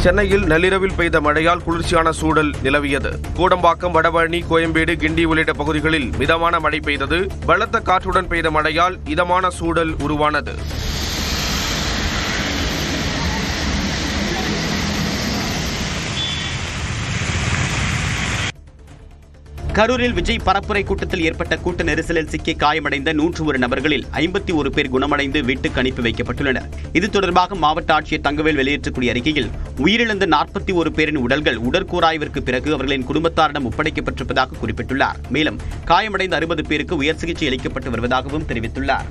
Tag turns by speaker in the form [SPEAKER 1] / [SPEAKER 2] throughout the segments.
[SPEAKER 1] சென்னையில் நள்ளிரவில் பெய்த மழையால் குளிர்ச்சியான சூழல் நிலவியது. கூடம்பாக்கம், வடபழனி, கோயம்பேடு, கிண்டி உள்ளிட்ட பகுதிகளில் மிதமான மழை பெய்தது. பலத்த காற்றுடன் பெய்த மழையால் இதமான சூழல் உருவானது.
[SPEAKER 2] கரூரில் விஜய் பரப்புரை கூட்டத்தில் ஏற்பட்ட கூட்ட நெரிசலில் சிக்கி காயமடைந்த 101 நபர்களில் 51 பேர் குணமடைந்து வீட்டுக்கு அனுப்பி வைக்கப்பட்டுள்ளனர். இது தொடர்பாக மாவட்ட ஆட்சியர் தங்கவேல் வெளியிட்டக்கூடிய அறிக்கையில் உயிரிழந்த 41 பேரின் உடல்கள் உடற்கூராய்விற்கு பிறகு அவர்களின் குடும்பத்தாரிடம் ஒப்படைக்கப்பட்டிருப்பதாக குறிப்பிட்டுள்ளார். மேலும் காயமடைந்த 60 பேருக்கு உயர் சிகிச்சை அளிக்கப்பட்டு வருவதாகவும் தெரிவித்துள்ளார்.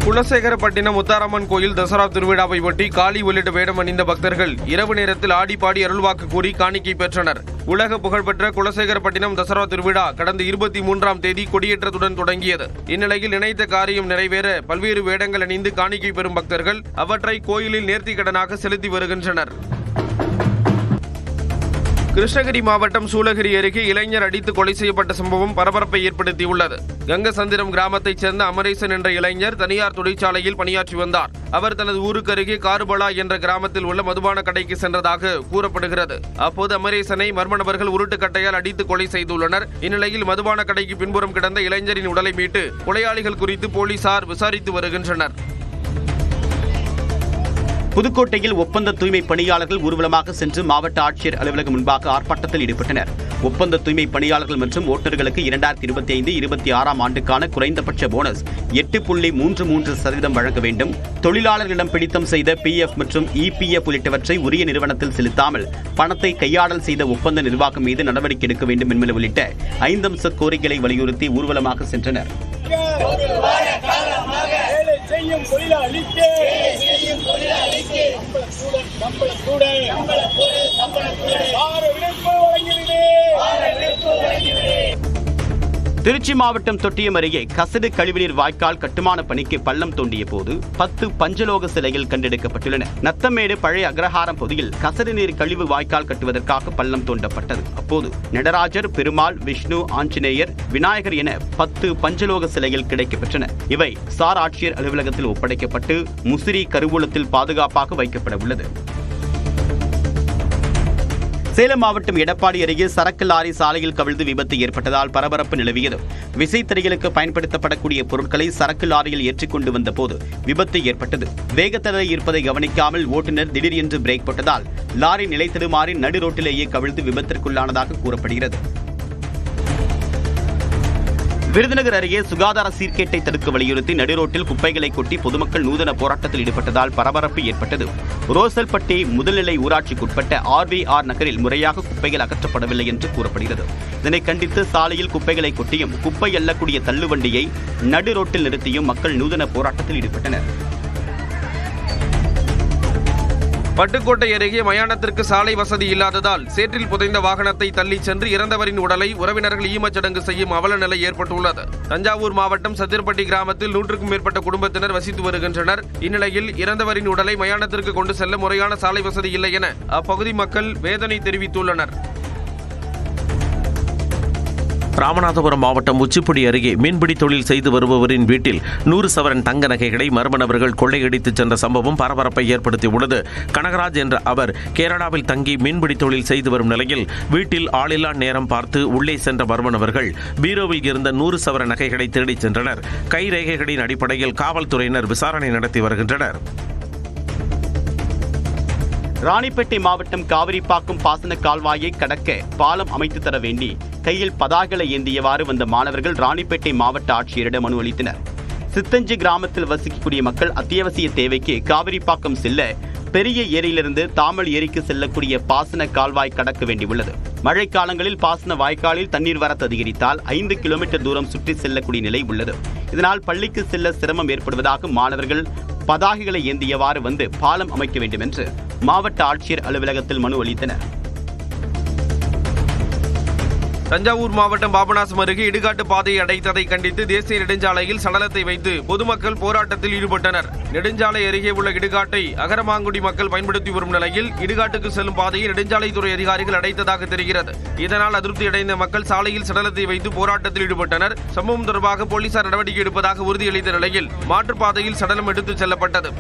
[SPEAKER 1] குலசேகரப்பட்டினம் முத்தாரம்மன் கோயில் தசரா திருவிழாவை ஒட்டி காளி உள்ளிட்ட வேடம் அணிந்த பக்தர்கள் இரவு நேரத்தில் ஆடி பாடி அருள்வாக்கு கூறி காணிக்கை பெற்றனர். உலக புகழ்பெற்ற குலசேகரப்பட்டினம் தசரா திருவிழா கடந்த 23ஆம் தேதி கொடியேற்றத்துடன் தொடங்கியது. இந்நிலையில் நினைத்த காரியம் நிறைவேற பல்வேறு வேடங்கள் அணிந்து காணிக்கை பெறும் பக்தர்கள் அவற்றை கோயிலில் நேர்த்திக்கடனாக செலுத்தி வருகின்றனர். கிருஷ்ணகிரி மாவட்டம் சூளகிரி அருகே இளைஞர் அடித்து கொலை செய்யப்பட்ட சம்பவம் பரபரப்பை ஏற்படுத்தியுள்ளது. கங்கசந்திரம் கிராமத்தைச் சேர்ந்த அமரேசன் என்ற இளைஞர் தனியார் தொழிற்சாலையில் பணியாற்றி வந்தார். அவர் தனது ஊருக்கு அருகே காருபலா என்ற கிராமத்தில் உள்ள மதுபான கடைக்கு சென்றதாக கூறப்படுகிறது. அப்போது அமரேசனை மர்ம நபர்கள் உருட்டுக்கட்டையால் அடித்து கொலை செய்துள்ளனர். இந்நிலையில் மதுபான கடைக்கு பின்புறம் கிடந்த இளைஞரின் உடலை மீட்டு கொலையாளிகள் குறித்து போலீசார் விசாரித்து வருகின்றனர்.
[SPEAKER 2] புதுக்கோட்டையில் ஒப்பந்த தூய்மை பணியாளர்கள் ஊர்வலமாக சென்று மாவட்ட ஆட்சியர் அலுவலகம் முன்பாக ஆர்ப்பாட்டத்தில் ஈடுபட்டனர். ஒப்பந்த தூய்மை பணியாளர்கள் மற்றும் ஓட்டுநர்களுக்கு 2025-26ஆம் ஆண்டுக்கான குறைந்தபட்ச போனஸ் 8.33% வழங்க வேண்டும். தொழிலாளர்களிடம் பிடித்தம் செய்த PF மற்றும் EPF உள்ளிட்டவற்றை உரிய நிறுவனத்தில் செலுத்தாமல் பணத்தை கையாடல் செய்த ஒப்பந்த நிர்வாகம் மீது நடவடிக்கை எடுக்க வேண்டும் என்பது உள்ளிட்ட 5 அம்ச கோரிக்கைகளை வலியுறுத்தி ஊர்வலமாக சென்றனர். திருச்சி மாவட்டம் தொட்டியம் அருகே கசடு கழிவுநீர் வாய்க்கால் கட்டுமான பணிக்கு பள்ளம் தோண்டிய போது 10 பஞ்சலோக சிலைகள் கண்டெடுக்கப்பட்டுள்ளன. நத்தமேடு பழைய அக்ரஹாரம் பகுதியில் கசடு நீர் கழிவு வாய்க்கால் கட்டுவதற்காக பள்ளம் தோண்டப்பட்டது. அப்போது நடராஜர், பெருமாள், விஷ்ணு, ஆஞ்சநேயர், விநாயகர் என 10 பஞ்சலோக சிலைகள் கிடைக்கப்பெற்றன. இவை சார் ஆட்சியர் அலுவலகத்தில் ஒப்படைக்கப்பட்டு முசிறி கருவூலத்தில் பாதுகாப்பாக வைக்கப்பட உள்ளது. சேலம் மாவட்டம் எடப்பாடி அருகே சரக்கு லாரி சாலையில் கவிழ்ந்து விபத்து ஏற்பட்டதால் பரபரப்பு நிலவியது. விசைத்தறிகளுக்கு பயன்படுத்தப்படக்கூடிய பொருட்களை சரக்கு லாரியில் ஏற்றிக்கொண்டு வந்த போது விபத்து ஏற்பட்டது. வேகத்தடை இருப்பதை கவனிக்காமல் ஓட்டுநர் திடீரென்று பிரேக் போட்டதால் லாரி நிலை தடுமாறி நடு ரோட்டிலேயே கவிழ்ந்து விபத்திற்குள்ளானதாக கூறப்படுகிறது. விருதுநகர் அருகே சுகாதார சீர்கேட்டை தடுக்க வலியுறுத்தி நடுரோட்டில் குப்பைகளை கொட்டி பொதுமக்கள் நூதன போராட்டத்தில் ஈடுபட்டதால் பரபரப்பு ஏற்பட்டது. ரோசல்பட்டி முதல்நிலை ஊராட்சிக்குட்பட்ட RVR நகரில் முறையாக குப்பைகள் அகற்றப்படவில்லை என்று கூறப்படுகிறது. இதனை கண்டித்து சாலையில் குப்பைகளை கொட்டியும் குப்பை அள்ளக்கூடிய தள்ளுவண்டியை நடுரோட்டில் நிறுத்தியும் மக்கள் நூதன போராட்டத்தில் ஈடுபட்டனர்.
[SPEAKER 1] பட்டுக்கோட்டை அருகே மயானத்திற்கு சாலை வசதி இல்லாததால் சேற்றில் புதைந்த வாகனத்தை தள்ளிச் சென்று இறந்தவரின் உடலை உறவினர்கள் ஈமச்சடங்கு செய்யும் அவல நிலை ஏற்பட்டுள்ளது. தஞ்சாவூர் மாவட்டம் சத்திரப்பட்டி கிராமத்தில் 100க்கும் மேற்பட்ட குடும்பத்தினர் வசித்து வருகின்றனர். இந்நிலையில் இறந்தவரின் உடலை மயானத்திற்கு கொண்டு செல்ல முறையான சாலை வசதி இல்லை என அப்பகுதி மக்கள் வேதனை தெரிவித்துள்ளனர்.
[SPEAKER 3] ராமநாதபுரம் மாவட்டம் உச்சிப்புடி அருகே மீன்பிடி தொழில் செய்து வருபவரின் வீட்டில் 100 சவரன் தங்க நகைகளை மர்ம நபர்கள் கொள்ளையடித்து சென்ற சம்பவம் பரபரப்பை ஏற்படுத்தியுள்ளது. கனகராஜ் என்ற அவர் கேரளாவில் தங்கி மீன்பிடி தொழில் செய்து வரும் நிலையில் வீட்டில் ஆளில்லா நேரம் பார்த்து உள்ளே சென்ற மர்ம நபர்கள் பீரோவில் இருந்த 100 சவரன் நகைகளை திருடிச் சென்றனர். கைரேகைகளின் அடிப்படையில் காவல்துறையினர் விசாரணை நடத்தி வருகின்றனர்.
[SPEAKER 2] ராணிப்பேட்டை மாவட்டம் காவிரிப்பாக்கம் பாசன கால்வாயை கடக்க பாலம் அமைத்து தர வேண்டி கையில் பதாகைகளை ஏந்தியவாறு வந்த மாணவர்கள் ராணிப்பேட்டை மாவட்ட ஆட்சியரிடம் மனு அளித்தனர். சித்தஞ்சி கிராமத்தில் வசிக்கக்கூடிய மக்கள் அத்தியாவசிய தேவைக்கு காவிரிப்பாக்கம் செல்ல பெரிய ஏரியிலிருந்து தாமல் ஏரிக்கு செல்லக்கூடிய பாசன கால்வாய் கடக்க வேண்டியுள்ளது. மழைக்காலங்களில் பாசன வாய்க்காலில் தண்ணீர் வரத்து அதிகரித்தால் 5 கிலோமீட்டர் தூரம் சுற்றி செல்லக்கூடிய நிலை உள்ளது. இதனால் பள்ளிக்கு செல்ல சிரமம் ஏற்படுவதாக மாணவர்கள் பதாகைகளை ஏந்தியவாறு வந்து பாலம் அமைக்க வேண்டும் என்று மாவட்ட ஆட்சியர் அலுவலகத்தில் மனு அளித்தனர்.
[SPEAKER 1] தஞ்சாவூர் மாவட்டம் பாபநாசம் அருகே இடுகாட்டு பாதையை அடைத்ததை கண்டித்து தேசிய நெடுஞ்சாலையில் சடலத்தை வைத்து பொதுமக்கள் போராட்டத்தில் ஈடுபட்டனர். நெடுஞ்சாலை அருகே உள்ள இடுகாட்டை அகரமாங்குடி மக்கள் பயன்படுத்தி வரும் நிலையில் இடுகாட்டுக்கு செல்லும் பாதையை நெடுஞ்சாலைத்துறை அதிகாரிகள் அடைத்ததாக தெரிகிறது. இதனால் அதிருப்தியடைந்த மக்கள் சாலையில் சடலத்தை வைத்து போராட்டத்தில் ஈடுபட்டனர். சம்பவம் தொடர்பாக போலீசார் நடவடிக்கை எடுப்பதாக உறுதியளித்த நிலையில் மாற்றுப்பாதையில் சடலம் எடுத்துச் செல்லப்பட்டது.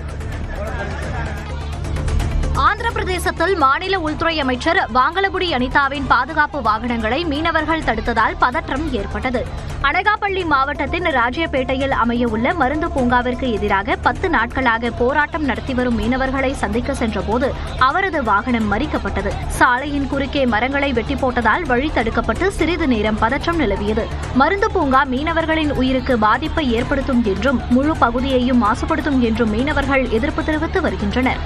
[SPEAKER 4] ஆந்திர பிரதேசத்தில் மாநில உள்துறை அமைச்சர் வாங்கலபுடி அனிதாவின் பாதுகாப்பு வாகனங்களை மீனவர்கள் தடுத்ததால் பதற்றம் ஏற்பட்டது. அனகாபள்ளி மாவட்டத்தின் ராஜ்யப்பேட்டையில் அமையவுள்ள மருந்து பூங்காவிற்கு எதிராக 10 நாட்களாக போராட்டம் நடத்தி வரும் மீனவர்களை சந்திக்க சென்றபோது அவரது வாகனம் மறிக்கப்பட்டது. சாலையின் குறுக்கே மரங்களை வெட்டி போட்டதால் வழி தடுக்கப்பட்டு சிறிது நேரம் பதற்றம் நிலவியது. மருந்து பூங்கா மீனவர்களின் உயிருக்கு பாதிப்பை ஏற்படுத்தும் என்றும் முழு பகுதியையும் மாசுபடுத்தும் என்றும் மீனவர்கள் எதிர்ப்பு தெரிவித்து வருகின்றனர்.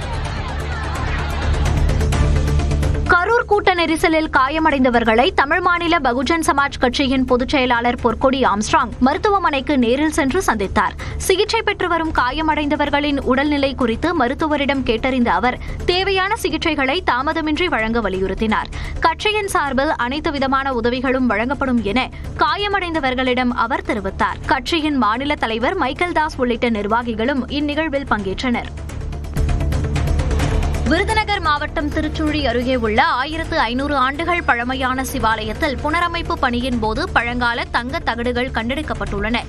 [SPEAKER 4] கரூர் கூட்ட நெரிசலில் காயமடைந்தவர்களை தமிழ் மாநில பகுஜன் சமாஜ் கட்சியின் பொதுச் செயலாளர் பொற்கொடி ஆம்ஸ்ட்ராங் மருத்துவமனைக்கு நேரில் சென்று சந்தித்தார். சிகிச்சை பெற்று வரும் காயமடைந்தவர்களின் உடல்நிலை குறித்து மருத்துவரிடம் கேட்டறிந்த அவர் தேவையான சிகிச்சைகளை தாமதமின்றி வழங்க வலியுறுத்தினார். கட்சியின் சார்பில் அனைத்து விதமான உதவிகளும் வழங்கப்படும் என காயமடைந்தவர்களிடம் அவர் தெரிவித்தார். கட்சியின் மாநில தலைவர் மைக்கேல் தாஸ் உள்ளிட்ட நிர்வாகிகளும் இந்நிகழ்வில் பங்கேற்றனர். விருதுநகர் மாவட்டம் திருச்சுழி அருகே உள்ள 1500 ஆண்டுகள் பழமையான சிவாலயத்தில் புனரமைப்பு பணியின் போது பழங்கால தங்க தகடுகள் கண்டெடுக்கப்பட்டுள்ளன.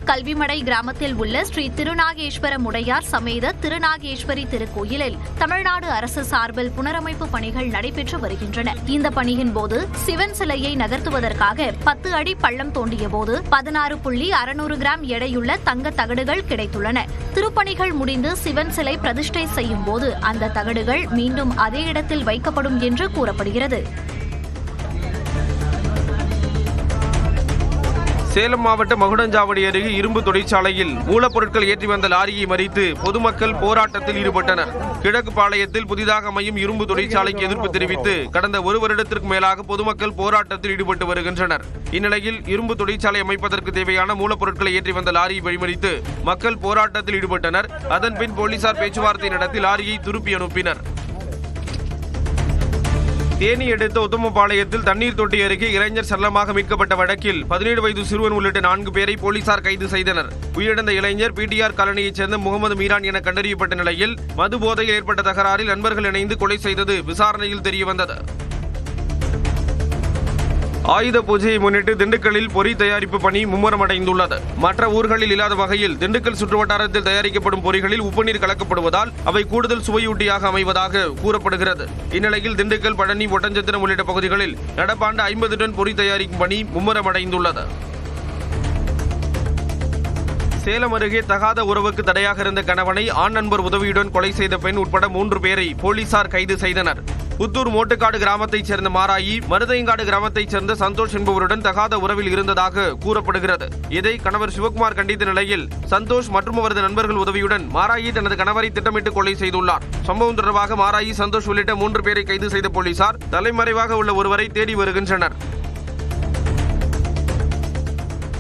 [SPEAKER 4] கல்விமடை கிராமத்தில் உள்ள ஸ்ரீ திருநாகேஸ்வர முடையார் சமேத திருநாகேஸ்வரி திருக்கோயிலில் தமிழ்நாடு அரசு சார்பில் புனரமைப்பு பணிகள் நடைபெற்று வருகின்றன. இந்த பணியின் போது சிவன் சிலையை நகர்த்துவதற்காக 10 அடி பள்ளம் தோண்டிய போது 16.600 கிராம் எடையுள்ள தங்க தகடுகள் கிடைத்துள்ளன. திருப்பணிகள் முடிந்து சிவன் சிலை பிரதிஷ்டை செய்யும் போது அந்த தகடுகள் மீண்டும் அதே இடத்தில் வைக்கப்படும் என்று கூறப்படுகிறது.
[SPEAKER 1] சேலம் மாவட்டம் மகுடஞ்சாவடி அருகே இரும்பு தொழிற்சாலையில் மூலப்பொருட்கள் ஏற்றி வந்த லாரியை மறித்து பொதுமக்கள் போராட்டத்தில் ஈடுபட்டனர். கிழக்கு பாளையத்தில் புதிதாக அமையும் இரும்பு தொழிற்சாலைக்கு எதிர்ப்பு தெரிவித்து கடந்த 1 வருடத்திற்கு மேலாக பொதுமக்கள் போராட்டத்தில் ஈடுபட்டு வருகின்றனர். இந்நிலையில் இரும்பு தொழிற்சாலை அமைப்பதற்கு தேவையான மூலப்பொருட்களை ஏற்றி வந்த லாரியை வழிமறித்து மக்கள் போராட்டத்தில் ஈடுபட்டனர். அதன்பின் போலீசார் பேச்சுவார்த்தை நடத்தி லாரியை திருப்பி அனுப்பினர். தேனி அடுத்த உத்தமபாளையத்தில் தண்ணீர் தொட்டி அருகே இளைஞர் சடலமாக மீட்கப்பட்ட வழக்கில் 17 வயது சிறுவன் உள்ளிட்ட 4 பேரை போலீசார் கைது செய்தனர். உயிரிழந்த இளைஞர் பிடிஆர் காலனியைச் சேர்ந்த முகமது மீரான் என கண்டறியப்பட்ட நிலையில் மது போதையில் ஏற்பட்ட தகராறில் நண்பர்கள் இணைந்து கொலை செய்தது விசாரணையில் தெரியவந்தது. ஆயுத பூஜையை முன்னிட்டு திண்டுக்கல்லில் பொறி தயாரிப்பு பணி மும்முரமடைந்துள்ளது. மற்ற ஊர்களில் இல்லாத வகையில் திண்டுக்கல் சுற்றுவட்டாரத்தில் தயாரிக்கப்படும் பொறிகளில் உப்புநீர் கலக்கப்படுவதால் அவை கூடுதல் சுவையூட்டியாக அமைவதாக கூறப்படுகிறது. இந்நிலையில் திண்டுக்கல், பழனி, ஒட்டஞ்சத்திரம் உள்ளிட்ட பகுதிகளில் நடப்பாண்டு 50 டன் பொறி தயாரிக்கும் பணி மும்முரமடைந்துள்ளது. சேலம் அருகே தகாத உறவுக்கு தடையாக இருந்த கணவனை ஆண் நண்பர் உதவியுடன் கொலை செய்த பெண் உட்பட 3 பேரை போலீசார் கைது செய்தனர். புத்தூர் மோட்டுக்காடு கிராமத்தைச் சேர்ந்த மாராயி, மருதையங்காடு கிராமத்தைச் சேர்ந்த சந்தோஷ் என்பவருடன் தகாத உறவில் இருந்ததாக கூறப்படுகிறது. இதை கணவர் சிவகுமார் கண்டித்த நிலையில் சந்தோஷ் மற்றும் அவரது நண்பர்கள் உதவியுடன் மாராயி தனது கணவரை திட்டமிட்டு கொலை செய்துள்ளார். சம்பவம் தொடர்பாக மாராயி, சந்தோஷ் உள்ளிட்ட 3 பேரை கைது செய்த போலீசார் தலைமறைவாக உள்ள ஒருவரை தேடி வருகின்றனர்.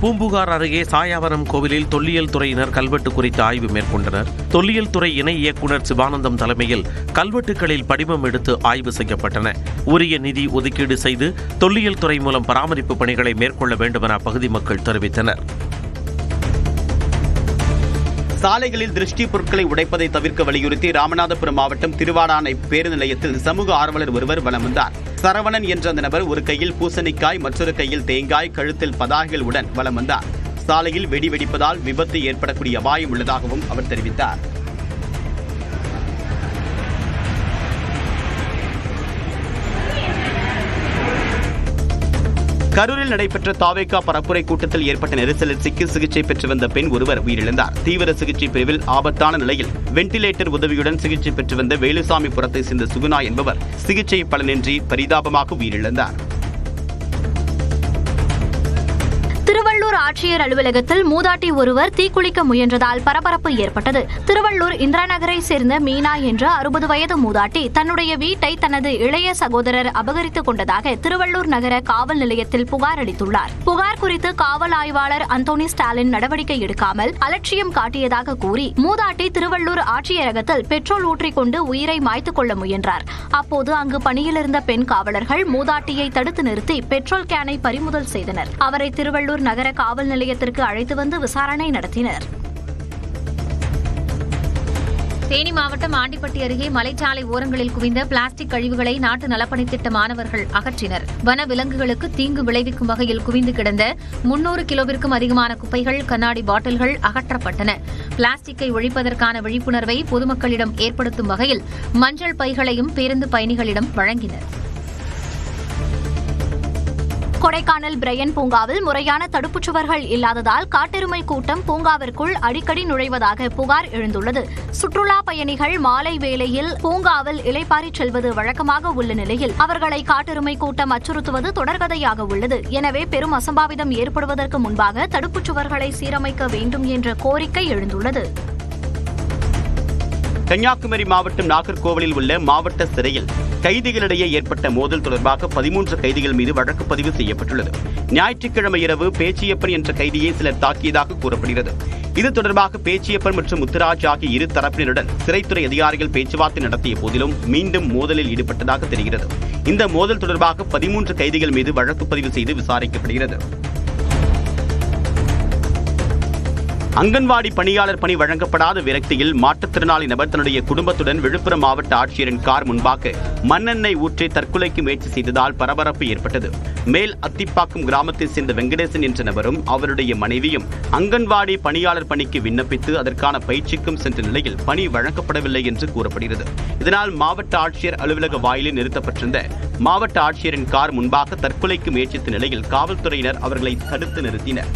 [SPEAKER 3] பூம்புகார் அருகே சாயாவரம் கோவிலில் தொல்லியல் துறையினர் கல்வெட்டு குறித்து ஆய்வு மேற்கொண்டனர். தொல்லியல் துறை இணை இயக்குநர் சிவானந்தம் தலைமையில் கல்வெட்டுகளில் படிமம் எடுத்து ஆய்வு செய்யப்பட்டன. உரிய நிதி ஒதுக்கீடு செய்து தொல்லியல் துறை மூலம் பராமரிப்பு பணிகளை மேற்கொள்ள வேண்டும் என அப்பகுதி மக்கள் தெரிவித்தனர்.
[SPEAKER 2] சாலைகளில் திருஷ்டி பொருட்களை உடைப்பதை தவிர்க்க வலியுறுத்தி ராமநாதபுரம் மாவட்டம் திருவாடானை பேருந்து நிலையத்தில் சமூக ஆர்வலர் ஒருவர் வலம் வந்தார். சரவணன் என்ற அந்த நபர் ஒரு கையில் பூசணிக்காய், மற்றொரு கையில் தேங்காய், கழுத்தில் பதாகைகள் உடன் வலம் வந்தார். சாலையில் வெடி வெடிப்பதால் விபத்து ஏற்படக்கூடிய அபாயம் உள்ளதாகவும் அவர் தெரிவித்தார். கரூரில் நடைபெற்ற தாவேகா பரப்புரை கூட்டத்தில் ஏற்பட்ட நெரிசலில் சிக்கி சிகிச்சை பெற்று வந்த பெண் ஒருவர் உயிரிழந்தார். தீவிர சிகிச்சை பிரிவில் ஆபத்தான நிலையில் வெண்டிலேட்டர் உதவியுடன் சிகிச்சை பெற்று வந்த வேலுசாமிபுரத்தை சேர்ந்த சுகுணா என்பவர் சிகிச்சை பலனின்றி பரிதாபமாக உயிரிழந்தார்.
[SPEAKER 4] திருவள்ளூர் ஆட்சியர் அலுவலகத்தில் மூதாட்டி ஒருவர் தீக்குளிக்க முயன்றதால் பரபரப்பு ஏற்பட்டது. திருவள்ளூர் இந்திரா நகரை சேர்ந்த மீனா என்ற 60 வயது மூதாட்டி தன்னுடைய வீட்டை தனது இளைய சகோதரர் அபகரித்துக் கொண்டதாக திருவள்ளூர் நகர காவல் நிலையத்தில் புகார் அளித்துள்ளார். புகார் குறித்து காவல் ஆய்வாளர் அந்தோனி ஸ்டாலின் நடவடிக்கை எடுக்காமல் அலட்சியம் காட்டியதாக கூறி மூதாட்டி திருவள்ளூர் ஆட்சியரகத்தில் பெட்ரோல் ஊற்றிக்கொண்டு உயிரை மாய்த்துக் கொள்ள முயன்றார். அப்போது அங்கு பணியில் இருந்த பெண் காவலர்கள் மூதாட்டியை தடுத்து நிறுத்தி பெட்ரோல் கேனை பறிமுதல் செய்தனர். அவரை திருவள்ளூர் நகர காவல் நிலையத்திற்கு அழைத்து வந்து விசாரணை நடத்தினர். தேனி மாவட்டம் ஆண்டிப்பட்டி அருகே மலைச்சாலை ஓரங்களில் குவிந்த பிளாஸ்டிக் கழிவுகளை நாட்டு நலப்பணித் திட்ட மாணவர்கள் அகற்றினர். வன விலங்குகளுக்கு தீங்கு விளைவிக்கும் வகையில் குவிந்து கிடந்த 300 கிலோவிற்கும் அதிகமான குப்பைகள், கண்ணாடி பாட்டில்கள் அகற்றப்பட்டன. பிளாஸ்டிக்கை ஒழிப்பதற்கான விழிப்புணர்வை பொதுமக்களிடம் ஏற்படுத்தும் வகையில் மஞ்சள் பைகளையும் பேருந்து பயணிகளிடம் வழங்கினர். கொடைக்கானல் பிரையன் பூங்காவில் முறையான தடுப்புச் சுவர்கள் இல்லாததால் காட்டெருமை கூட்டம் பூங்காவிற்குள் அடிக்கடி நுழைவதாக புகார் எழுந்துள்ளது. சுற்றுலா பயணிகள் மாலை வேளையில் பூங்காவில் இளைப்பாறிச் செல்வது வழக்கமாக உள்ள நிலையில் அவர்களை காட்டெருமை கூட்டம் அச்சுறுத்துவது தொடர்கதையாக உள்ளது. எனவே பெரும் அசம்பாவிதம் ஏற்படுவதற்கு முன்பாக தடுப்புச் சுவர்களை சீரமைக்க வேண்டும் என்ற கோரிக்கை எழுந்துள்ளது.
[SPEAKER 2] கன்னியாகுமரி மாவட்டம் நாகர்கோவிலில் உள்ள மாவட்ட சிறையில் கைதிகளிடையே ஏற்பட்ட மோதல் தொடர்பாக 13 கைதிகள் மீது வழக்கு பதிவு செய்யப்பட்டுள்ளது. ஞாயிற்றுக்கிழமை இரவு பேச்சியப்பன் என்ற கைதியை சிலர் தாக்கியதாக கூறப்படுகிறது. இது தொடர்பாக பேச்சியப்பன் மற்றும் முத்துராஜ் ஆகிய இரு தரப்பினருடன் சிறைத்துறை அதிகாரிகள் பேச்சுவார்த்தை நடத்திய போதிலும் மீண்டும் மோதலில் ஈடுபட்டதாக தெரிகிறது. இந்த மோதல் தொடர்பாக 13 கைதிகள் மீது வழக்கு பதிவு செய்து விசாரிக்கப்படுகிறது. அங்கன்வாடி பணியாளர் பணி வழங்கப்படாத விரக்தியில் மாற்றுத்திறனாளி நபர் தன்னுடைய குடும்பத்துடன் விழுப்புரம் மாவட்ட ஆட்சியரின் கார் முன்பாக மண்ணெண்ணெய் ஊற்றி தற்கொலைக்கு முயற்சி செய்ததால் பரபரப்பு ஏற்பட்டது. மேல் அத்திப்பாக்கம் கிராமத்தைச் சேர்ந்த வெங்கடேசன் என்ற நபரும் அவருடைய மனைவியும் அங்கன்வாடி பணியாளர் பணிக்கு விண்ணப்பித்து அதற்கான பயிற்சிக்கும் சென்ற நிலையில் பணி வழங்கப்படவில்லை என்று கூறப்படுகிறது. இதனால் மாவட்ட ஆட்சியர் அலுவலக வாயிலில் நிறுத்தப்பட்டிருந்த மாவட்ட ஆட்சியரின் கார் முன்பாக தற்கொலைக்கு முயற்சித்த நிலையில் காவல்துறையினர் அவர்களை தடுத்து நிறுத்தினர்.